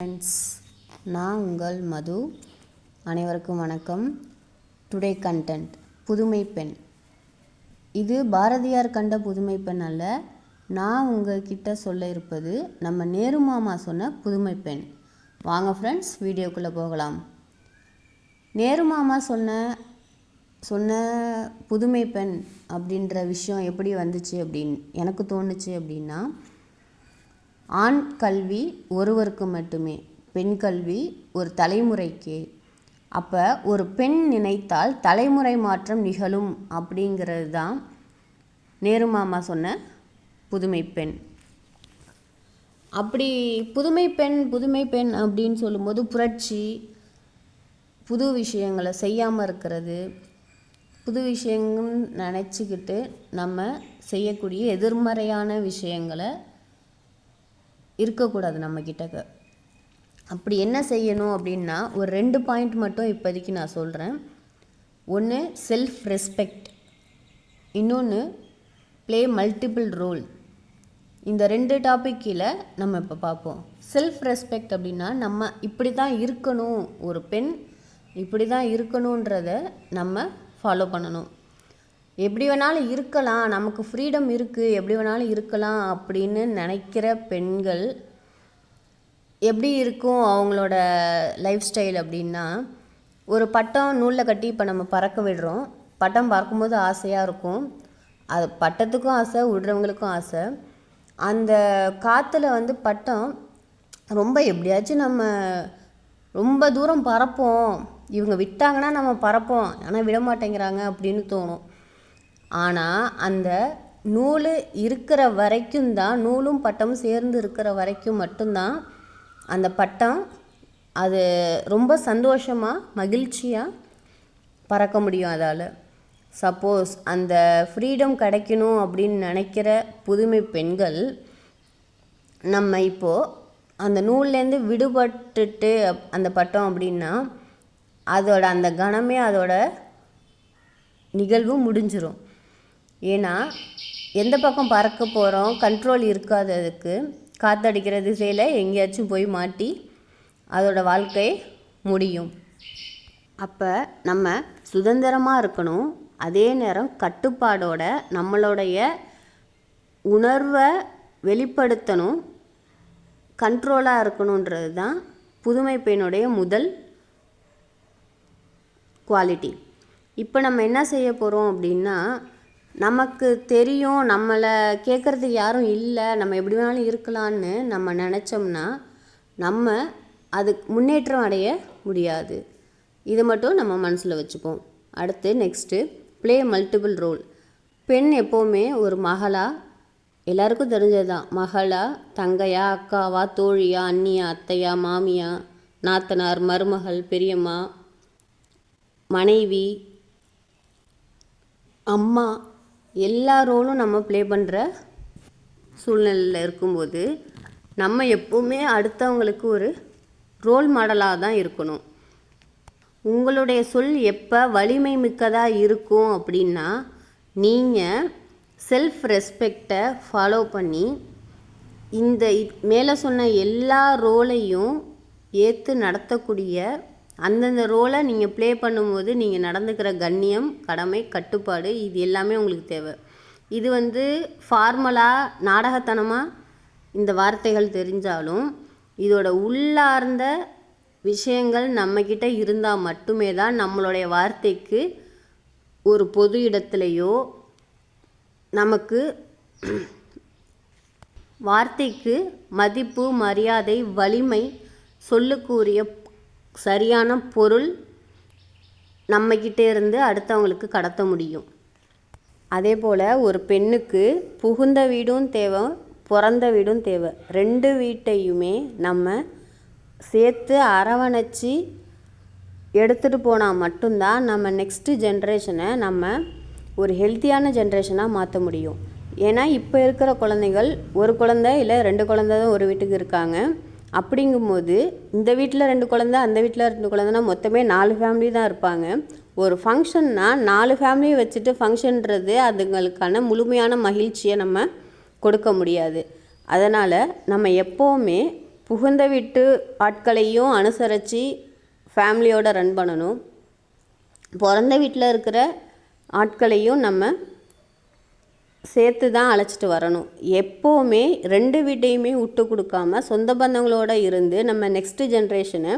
Friends, நான் உங்கள் மது. அனைவருக்கும் வணக்கம். டுடே கண்டென்ட் புதுமை பெண். இது பாரதியார் கண்ட புதுமை பெண் அல்ல. நான் உங்ககிட்ட சொல்ல இருப்பது நம்ம நேரு மாமா சொன்ன புதுமை பெண். வாங்க ஃப்ரெண்ட்ஸ், வீடியோக்குள்ளே போகலாம். நேரு மாமா சொன்ன புதுமை பெண் அப்படின்ற விஷயம் எப்படி வந்துச்சு அப்படின்னு எனக்கு தோணுச்சு அப்படின்னா, ஆண் கல்வி ஒருவருக்கு மட்டுமே, பெண் கல்வி ஒரு தலைமுறைக்கு. அப்போ ஒரு பெண் நினைத்தால் தலைமுறை மாற்றம் நிகழும் அப்படிங்கிறது தான் நேரு மாமா சொன்ன புதுமை பெண். அப்படி புதுமை பெண் அப்படின்னு சொல்லும்போது புரட்சி, புது விஷயங்களை செய்யாமல் இருக்கிறது, புது விஷயங்கள் நினச்சிக்கிட்டு நம்ம செய்யக்கூடிய எதிர்மறையான விஷயங்களை இருக்கக்கூடாது நம்மக்கிட்ட. அப்படி என்ன செய்யணும் அப்படின்னா, ஒரு 2 பாயிண்ட் மட்டும் இப்போதைக்கு நான் சொல்கிறேன். ஒன்று செல்ஃப் ரெஸ்பெக்ட், இன்னொன்று ப்ளே மல்டிபிள் ரோல். இந்த 2 டாபிக் கீழே நம்ம இப்போ பார்ப்போம். செல்ஃப் ரெஸ்பெக்ட் அப்படின்னா, நம்ம இப்படி தான் இருக்கணும், ஒரு பெண் இப்படி தான் இருக்கணுன்றத நம்ம ஃபாலோ பண்ணணும். எப்படி வேணாலும் இருக்கலாம், நமக்கு ஃப்ரீடம் இருக்குது, எப்படி வேணாலும் இருக்கலாம் அப்படின்னு நினைக்கிற பெண்கள் எப்படி இருக்கும் அவங்களோட லைஃப் ஸ்டைல் அப்படின்னா, ஒரு பட்டம் நூலில் கட்டி இப்போ நம்ம பறக்க விடுறோம். பட்டம் பறக்கும்போது ஆசையாக இருக்கும், அது பட்டத்துக்கும் ஆசை, விடுறவங்களுக்கும் ஆசை. அந்த காற்றுல பட்டம் ரொம்ப எப்படியாச்சும் நம்ம ரொம்ப தூரம் பறப்போம், இவங்க விட்டாங்கன்னா நம்ம பறப்போம், ஆனால் விட மாட்டேங்கிறாங்க அப்படின்னு தோணும். ஆனால் அந்த நூல் இருக்கிற வரைக்கும் தான், நூலும் பட்டமும் சேர்ந்து இருக்கிற வரைக்கும் மட்டும்தான் அந்த பட்டம் அது ரொம்ப சந்தோஷமாக மகிழ்ச்சியாக பறக்க முடியும். அதால் சப்போஸ் அந்த ஃப்ரீடம் கிடைக்கணும் அப்படின்னு நினைக்கிற புதுமை பெண்கள், நம்ம இப்போது அந்த நூல்லேருந்து விடுபட்டுட்டு அந்த பட்டம் அப்படின்னா அதோட அந்த கணமே அதோட நிகழ்வு முடிஞ்சிடும். ஏன்னா எந்த பக்கம் பறக்க போகிறோம் கண்ட்ரோல் இருக்காது. அதுக்கு காற்றடிக்கிற திசையில் எங்கேயாச்சும் போய் மாட்டி அதோட வாழ்க்கை முடியும். அப்போ நம்ம சுதந்திரமாக இருக்கணும், அதே நேரம் கட்டுப்பாடோட நம்மளுடைய உணர்வை வெளிப்படுத்தணும், கண்ட்ரோலாக இருக்கணுன்றது தான் புதுமை பெண்ணுடைய முதல் குவாலிட்டி. இப்போ நம்ம என்ன செய்ய போகிறோம் அப்படின்னா, நமக்கு தெரியும், நம்மளை கேட்குறதுக்கு யாரும் இல்லை, நம்ம எப்படி வேணாலும் இருக்கலான்னு நம்ம நினச்சோம்னா நம்ம அதுக்கு முன்னேற்றம் அடைய முடியாது. இதை மட்டும் நம்ம மனசில் வச்சுப்போம். அடுத்து நெக்ஸ்ட்டு ப்ளே மல்டிபிள் ரோல். பெண் எப்போவுமே ஒரு மகளா, எல்லாருக்கும் தெரிஞ்சது தான், மகளா, தங்கையா, அக்காவா, தோழியா, அண்ணியா, அத்தையா, மாமியா, நாத்தனார், மருமகள், பெரியம்மா, மனைவி, அம்மா, எல்லா ரோலும் நம்ம ப்ளே பண்ணுற சூழ்நிலையில் இருக்கும்போது நம்ம எப்போவுமே அடுத்தவங்களுக்கு ஒரு ரோல் மாடலாக தான் இருக்கணும். உங்களுடைய சொல் எப்போ வலிமை மிக்கதாக இருக்கும் அப்படின்னா, நீங்கள் செல்ஃப் ரெஸ்பெக்டை ஃபாலோ பண்ணி இந்த மேலே சொன்ன எல்லா ரோலையும் ஏற்று நடத்தக்கூடிய அந்தந்த ரோலை நீங்கள் ப்ளே பண்ணும்போது நீங்கள் நடந்துக்கிற கண்ணியம், கடமை, கட்டுப்பாடு, இது எல்லாமே உங்களுக்கு தேவை. இது ஃபார்மலாக நாடகத்தனமாக இந்த வார்த்தைகள் தெரிஞ்சாலும் இதோட உள்ளார்ந்த விஷயங்கள் நம்மக்கிட்ட இருந்தால் மட்டுமே தான் நம்மளுடைய வார்த்தைக்கு ஒரு பொது இடத்துலையோ நமக்கு வார்த்தைக்கு மதிப்பு, மரியாதை, வலிமை, சொல்லுக்குரிய சரியான பொருள் நம்மக்கிட்டே இருந்து அடுத்தவங்களுக்கு கடத்த முடியும். அதே போல் ஒரு பெண்ணுக்கு புகுந்த வீடும் தேவை, பிறந்த வீடும் தேவை. 2 வீட்டையுமே நம்ம சேர்த்து அரவணைச்சி எடுத்துகிட்டு போனால் மட்டும்தான் நம்ம நெக்ஸ்ட்டு ஜென்ரேஷனை நம்ம ஒரு ஹெல்த்தியான ஜென்ரேஷனாக மாற்ற முடியும். ஏன்னா இப்போ இருக்கிற குழந்தைகள், ஒரு குழந்தை இல்லை 2 குழந்தை தான் ஒரு வீட்டுக்கு இருக்காங்க. அப்படிங்கும்போது இந்த வீட்டில் 2 குழந்தை, அந்த வீட்டில் 2 குழந்தைனா மொத்தமே 4 ஃபேமிலி தான் இருப்பாங்க. ஒரு ஃபங்க்ஷன்னா 4 ஃபேமிலியை வச்சுட்டு ஃபங்க்ஷன்றது அதுங்களுக்கான முழுமையான மகிழ்ச்சியை நம்ம கொடுக்க முடியாது. அதனால் நம்ம எப்போவுமே புகுந்த வீட்டு ஆட்களையும் அனுசரித்து ஃபேமிலியோடு ரன் பண்ணணும். பிறந்த வீட்டில் இருக்கிற ஆட்களையும் நம்ம சேர்த்து தான் அழைச்சிட்டு வரணும். எப்போவுமே 2 வீட்டையுமே விட்டு கொடுக்காம சொந்த பந்தங்களோடு இருந்து நம்ம நெக்ஸ்ட்டு ஜென்ரேஷனை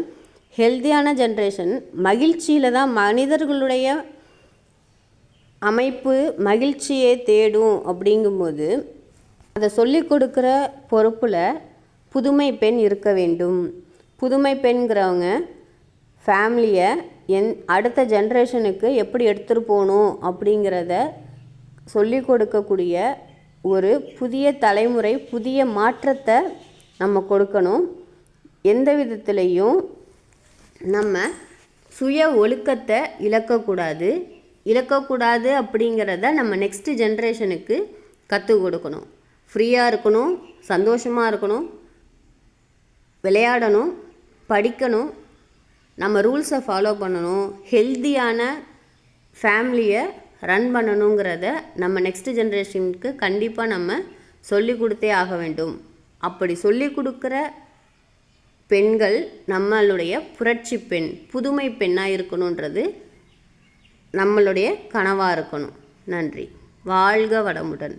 ஹெல்த்தியான ஜென்ரேஷன் மகிழ்ச்சியில் தான் மனிதர்களுடைய அமைப்பு மகிழ்ச்சியை தேடும். அப்படிங்கும்போது அதை சொல்லி கொடுக்குற பொறுப்பில் புதுமை பெண் இருக்க வேண்டும். புதுமை பெண்கிறவங்க ஃபேமிலியை அடுத்த ஜென்ரேஷனுக்கு எப்படி எடுத்துகிட்டு போகணும் அப்படிங்கிறத சொல்லி கொடுக்கக்கூடிய ஒரு புதிய தலைமுறை, புதிய மாற்றத்தை நம்ம கொடுக்கணும். எந்த விதத்துலேயும் நம்ம சுய ஒழுக்கத்தை இழக்கக்கூடாது அப்படிங்கிறத நம்ம நெக்ஸ்ட்டு ஜென்ரேஷனுக்கு கற்றுக் கொடுக்கணும். ஃப்ரீயாக இருக்கணும், சந்தோஷமாக இருக்கணும், விளையாடணும், படிக்கணும், நம்ம ரூல்ஸை ஃபாலோ பண்ணணும், ஹெல்த்தியான ஃபேமிலியை ரன் பண்ணணுங்கிறத நம்ம நெக்ஸ்ட்டு ஜென்ரேஷனுக்கு கண்டிப்பாக நம்ம சொல்லி கொடுத்தே ஆக வேண்டும். அப்படி சொல்லி கொடுக்குற பெண்கள் நம்மளுடைய புரட்சி பெண், புதுமை பெண்ணாக இருக்கணுன்றது நம்மளுடைய கனவாக இருக்கணும். நன்றி. வாழ்க வளமுடன்.